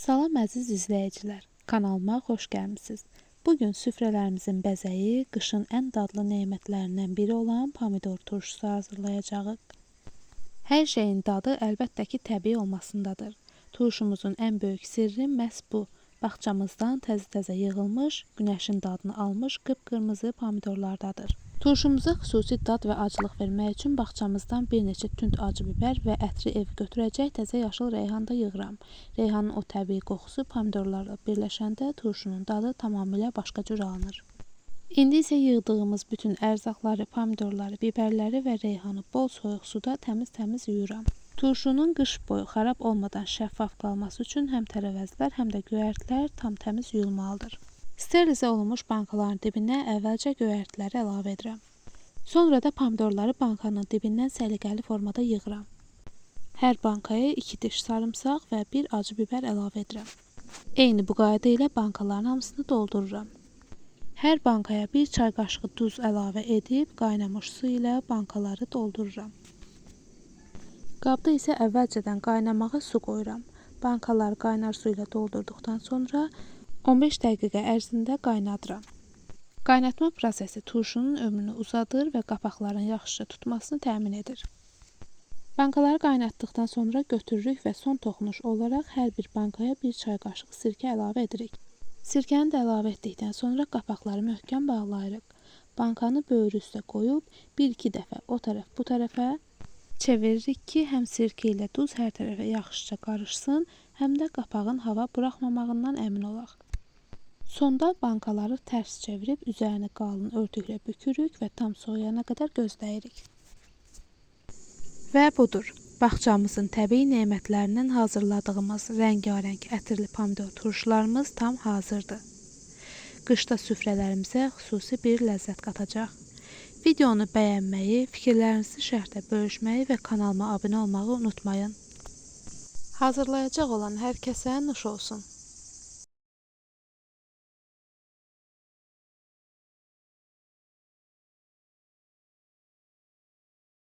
Salam əziz izləyicilər, kanalıma xoş gəlmisiniz. Bugün süfrələrimizin bəzəyi qışın ən dadlı nemətlərindən biri olan pomidor turşusu hazırlayacağıq. Hər şeyin dadı əlbəttə ki, təbii olmasındadır. Turşumuzun ən böyük sirri məhz bu. Bağçamızdan təzə-təzə yığılmış, günəşin dadını almış qıpqırmızı pomidorlardadır. Turşumuza xüsusi dad və acılıq vermək üçün bağçamızdan bir neçə tünd acı biber və ətri ev götürəcək təzə yaşıl reyhan da yığıram. Reyhanın o təbii qoxusu pomidorlarla birləşəndə turşunun dadı tamamilə başqa cür alınır. İndi isə yığdığımız bütün ərzaqları, pomidorları, biberləri və reyhanı bol soyuq suda təmiz-təmiz yuyuram. Turşunun qış boyu xarab olmadan şəffaf qalması üçün həm tərəvəzlər, həm də göyərtilər tam təmiz yuyulmalıdır. Sterilizə olunmuş bankaların dibinə əvvəlcə göyərtiləri əlavə edirəm. Sonra da pomidorları bankanın dibindən səliqəli formada yığıram. Hər bankaya 2 diş sarımsaq və 1 acı biber əlavə edirəm. Eyni bu qayda ilə bankaların hamısını doldururam. Hər bankaya 1 çay qaşığı duz əlavə edib qaynamış su ilə bankaları doldururam. Qabda isə əvvəlcədən qaynamağa su qoyuram. Bankaları qaynar su ilə doldurduqdan sonra 15 dəqiqə ərzində qaynadıram. Qaynatma prosesi turşunun ömrünü uzadır və qapaqların yaxşıca tutmasını təmin edir. Bankaları qaynatdıqdan sonra götürürük və son toxunuş olaraq hər bir bankaya 1 çay qaşığı sirkə əlavə edirik. Sirkəni də əlavə etdikdən sonra qapaqları möhkəm bağlayırıq. Bankanı böyrü üstə qoyub 1-2 dəfə o tərəf bu tərəfə çeviririk ki, həm sirkə ilə duz hər tərəfə yaxşıca qarışsın, həm də qapağın hava buraxmamağından əmin olaq. Sonda bankaları tərs çevirib üzərini qalın örtüklə bükürük və tam soyuyana qədər gözləyirik. Və budur, bağçamızın təbii nemətlərindən hazırladığımız rəngarəng ətirli pomidor turşularımız tam hazırdır. Qışda süfrələrimizə xüsusi bir ləzzət qatacaq. Videonu bəyənməyi, fikirlərinizi şərhdə bölüşməyi və kanalıma abunə olmağı unutmayın. Hazırlayacaq olan hər kəsə nuş olsun.